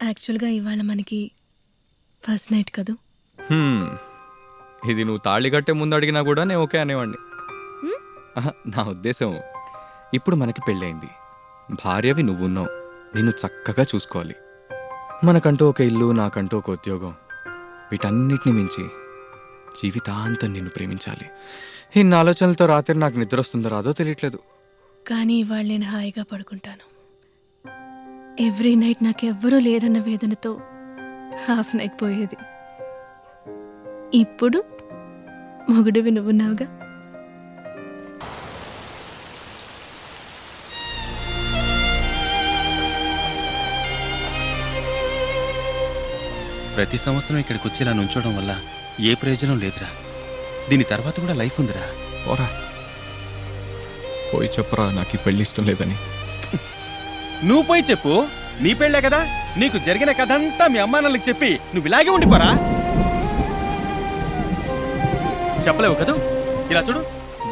యాక్చువల్గా ఇవాళ మనకి ఫస్ట్ నైట్ కదూ. ఇది నువ్వు తాళి కట్టే ముందు అడిగినా కూడా నేను ఓకే అనేవాడిని. నా ఉద్దేశం, ఇప్పుడు మనకి పెళ్ళయింది, భార్యవి నువ్వున్నావు, నిన్ను చక్కగా చూసుకోవాలి. మనకంటూ ఒక ఇల్లు, నాకంటూ ఒక ఉద్యోగం, వీటన్నిటిని మించి జీవితాంతం నిన్ను ప్రేమించాలి. ఇన్ని ఆలోచనలతో రాత్రి నాకు నిద్ర వస్తుందో రాదో తెలియట్లేదు. కానీ ఇవాళ నేను హాయిగా పడుకుంటాను. ఎవ్రీ నైట్ నాకెవ్వరూ లేరన్న వేదనతో హాఫ్ నైట్ పోయేది. ఇప్పుడు మొగుడివి నువ్వున్నావుగా. ప్రతి సంవత్సరం ఇక్కడికి వచ్చి ఇలా నుంచోవడం వల్ల ఏ ప్రయోజనం లేదురా. దీని తర్వాత కూడా లైఫ్ ఉందిరా. ఓరా పోయి చెప్పరా నాకు ఈ పెళ్లి ఇష్టం లేదని. నువ్వు పోయి చెప్పు, నీ పెళ్ళే కదా. నీకు జరిగిన కథ అంతా మీ అమ్మా నాన్నలకు చెప్పి నువ్వు ఇలాగే ఉండిపోరా. చెప్పలేవు కదూ. ఇలా చూడు,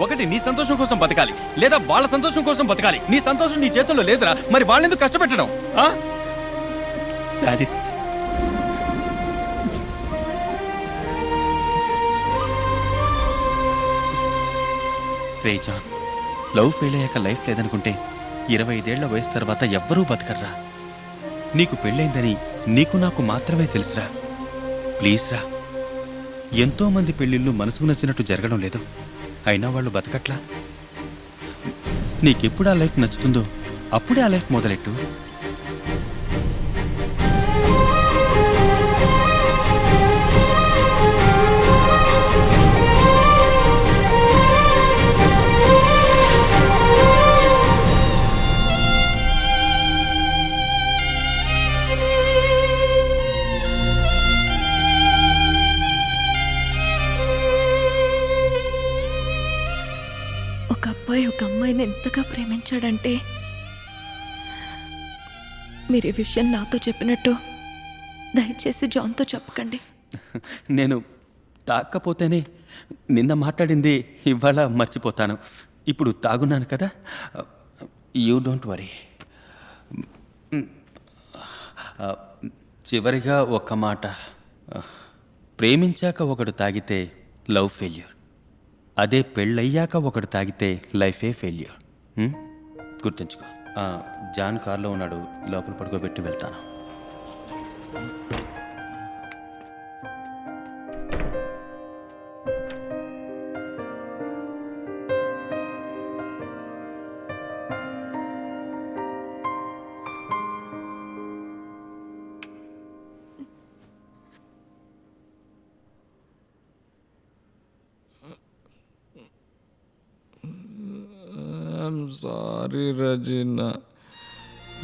ఒకటి నీ సంతోషం కోసం బతకాలి, లేదా వాళ్ళ సంతోషం కోసం బతకాలి. నీ సంతోషం నీ చేతుల్లో లేదురా, మరి వాళ్ళెందుకు కష్టపెట్టడం? సాడిస్ట్. రే జాన్, లవ్ ఫెయిల్ అయ్యాక లైఫ్ లేదనుకుంటే 25 ఏళ్ల వయసు తర్వాత ఎవ్వరూ బతకర్రా. నీకు పెళ్ళైందని నీకు నాకు మాత్రమే తెలుసురా. ప్లీజ్ రా. ఎంతోమంది పెళ్ళిళ్ళు మనసుకు నచ్చినట్టు జరగడం లేదు, అయినా వాళ్ళు బతకట్లా. నీకెప్పుడు ఆ లైఫ్ నచ్చుతుందో అప్పుడే ఆ లైఫ్ మొదలెట్టు. ఒక అమ్మాయిని ఎంతగా ప్రేమించాడంటే, మీరు ఈ విషయం నాతో చెప్పినట్టు దయచేసి జాన్తో చెప్పకండి. నేను తాకపోతేనే నిన్న మాట్లాడింది ఇవాళ మర్చిపోతాను. ఇప్పుడు తాగున్నాను కదా, యూ డోంట్ వరీ. చివరిగా ఒక్క మాట, ప్రేమించాక ఒకడు తాగితే లవ్ ఫెయిల్యూర్, అదే పెళ్ళయ్యాక ఒకడు తాగితే లైఫే ఫెయిల్యూర్. గుర్తుంచుకో. జాన్ కార్లో ఉన్నాడు, లోపల పడుకోబెట్టి వెళ్తాను. సారీ రజీనా,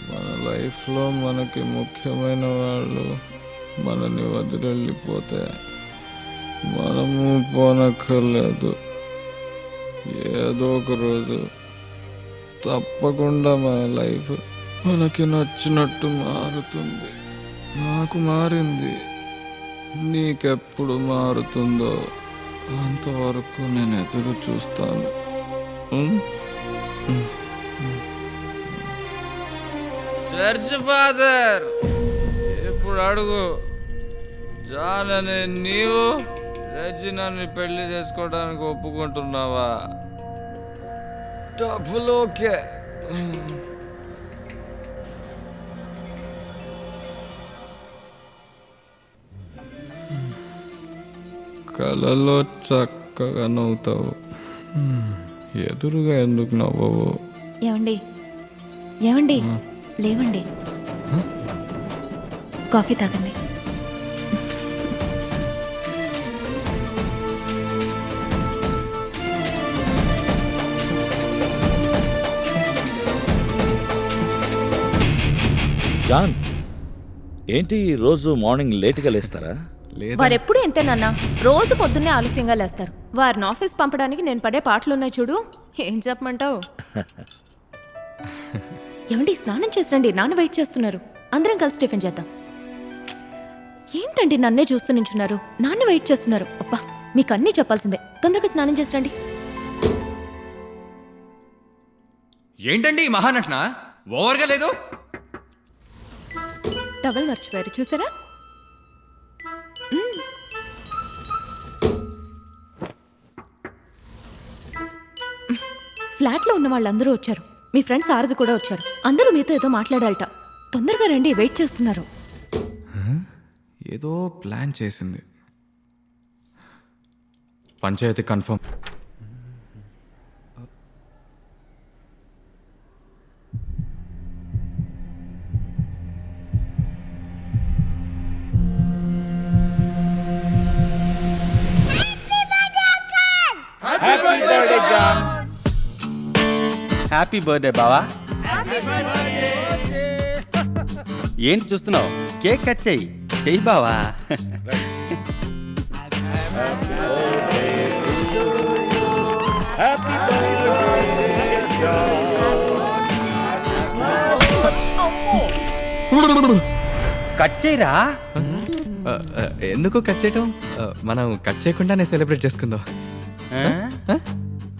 మన లైఫ్లో మనకి ముఖ్యమైన వాళ్ళు మనని వదిలిపోతే మనము పోనక్కర్లేదు. ఏదో ఒక రోజు తప్పకుండా మన లైఫ్ మనకి నచ్చినట్టు మారుతుంది. నాకు మారింది, నీకెప్పుడు మారుతుందో అంతవరకు నేను ఎదురు చూస్తాను. చర్చ్ ఫాదర్, ఇప్పుడు అడుగు, జాన్ అనే నీవు రెజినాని పెళ్లి చేసుకోవడానికి ఒప్పుకుంటున్నావా? డబ్బులు ఓకే, కలలో చక్కగా నవ్వుతావు, ఎదురుగా ఎందుకు నవ్వవు? ఏమండి ఏమండి, లేవండి, కాఫీ తాగండి. జాన్, ఏంటి రోజు మార్నింగ్ లేట్గా లేస్తారా? వారెప్పుడు ఎంతేనన్నా, రోజు పొద్దున్నే ఆలస్యంగా లేస్తారు. వారిని ఆఫీస్ పంపడానికి నేను పడే పాటలున్నాయి చూడు, ఏం చెప్పమంటావు? ఏమండి, స్నానం చేసిరండి, నాన్న వెయిట్ చేస్తున్నారు. అందరం కలిసి టిఫిన్ చేద్దాం. ఏంటండి నన్నే చూస్తూ నించున్నారు? నాన్న వెయిట్ చేస్తున్నారు. అబ్బా, మీకు అన్నీ చెప్పాల్సిందే. తొందరగా స్నానం చేసిరండి. ఏంటండి మహానటన? ఓవర్గా లేదు? టవల్ మర్చిపోయారు చూసారా? ఫ్లాట్లో ఉన్న వాళ్ళందరూ వచ్చారు. మీ ఫ్రెండ్స్ ఆరది కూడా వచ్చారు. అందరూ మీతో ఏదో మాట్లాడాలట. తొందరగా రండి, వెయిట్ చేస్తున్నారు. ఏదో ప్లాన్ చేసింది. పంచాయతీ కన్ఫర్మ్. హ్యాపీ బర్త్డే బావా. ఏంటి చూస్తున్నావు? కేక్ కట్ చెయ్యి. చెయ్యి బావా. కట్ చేయరా? ఎందుకు కట్ చేయటం? మనం కట్ చేయకుండానే సెలబ్రేట్ చేసుకుందాం.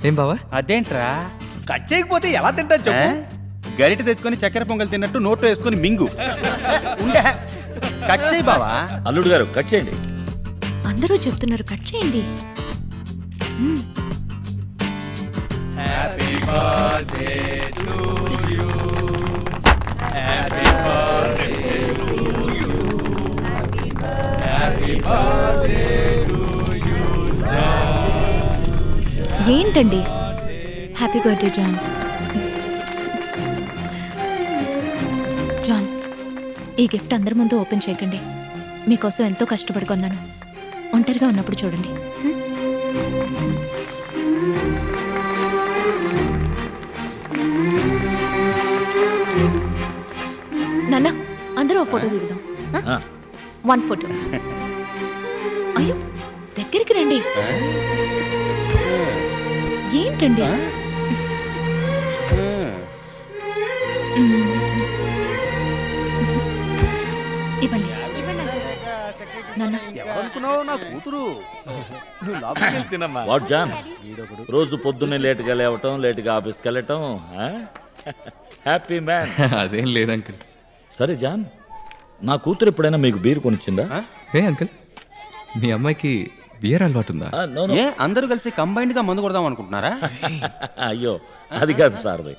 ఏం బావా? అదేంట్రా కట్ చేయకపోతే ఎలా తింటా చెప్పు? గరిట తెచ్చుకొని చక్కెర పొంగల్ తిన్నట్టు నోట్లో వేసుకొని మింగు. ఉండే కట్ చేయి బావా. అల్లుడు గారు కట్ చేయండి. అందరూ చెప్తున్నారు కట్ చేయండి. ఏంటండి? Happy birthday John. జాన్, ఈ గిఫ్ట్ అందరి ముందు ఓపెన్ చేయకండి. మీకోసం ఎంతో కష్టపడి కొన్నాను. ఒంటరిగా ఉన్నప్పుడు చూడండి. నాన్న, అందరూ ఓ ఫోటో దిగుదాం. ఆ, 1 ఫోటో. అయ్యో, దగ్గరికి రండి. ఏంటండి? ఇవ్వండి నాన్న. ఎవరనుకున్నావు? నా కూతురు. వాట్ జాన్, రోజు పొద్దున్నే లేటుగా లేవటం, లేటుగా ఆఫీస్కి వెళ్ళటం. Happy man. అదేం లేదు అంకుల్. సరే జాన్, నా కూతురు ఎప్పుడైనా మీకు బీర్ కొనిచ్చిందా? ఏ అంకుల్, మీ అమ్మాయికి బియర్ అలవాటు ఉందా? No, no. ఏ అందరూ కలిసి కంబైన్డ్ గా మందు కొడదాం అనుకుంటున్నారా? అయ్యో, అది కాదు సార్ది.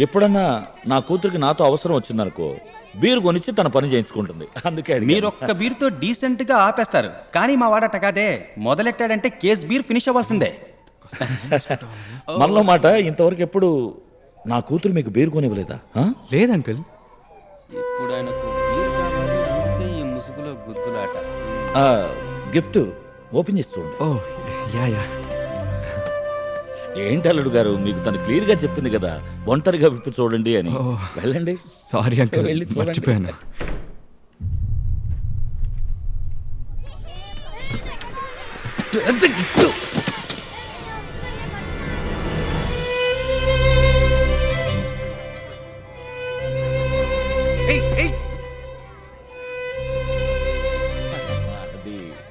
ఎప్పుడన్నా నా కూతురికి నాతో అవసరం వచ్చిందనుకో, బీర్ కొనిచ్చి తన పని చేయించుకుంటుంది. అందుకే అడిగాను. మీరు ఒక్క బీర్తో డీసెంట్ గా ఆపేస్తారు, కానీ మా వాడట కాదే. మొదలెట్టాడంటే కేస్ బీర్ ఫినిష్ అవ్వాల్సిందే. మనలో మాట, ఇంతవరకు ఎప్పుడు నా కూతురు మీకు బీర్ కొనివ్వలేదా? లేదు అంకుల్. ఇప్పుడు ఆయనకు బీర్ కావాలి, అందుకే ఈ ముసుగులో గుద్దులాట. గిఫ్ట్ ఓపెన్ చేసి చూడండి. ఓ యా యా. ఏంటి అల్లుడు గారు, మీకు తను క్లియర్ గా చెప్పింది కదా, ఒంటరిగా విప్పి చూడండి అని. ఓ. వెళ్ళండి. సారీ అంకుల్, వెళ్ళి చూడండి. మర్చిపోయాను. అది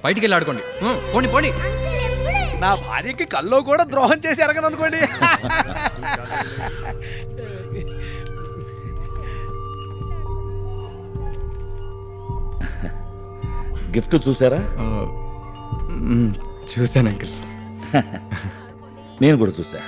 బయటికి వెళ్ళి ఆడుకోండి. పోండి పోండి. నా భార్యకి కల్లో కూడా ద్రోహం చేసి ఎరగను అనుకోండి. గిఫ్ట్ చూసారా? చూశాను అంకుల్. నేను కూడా చూసా.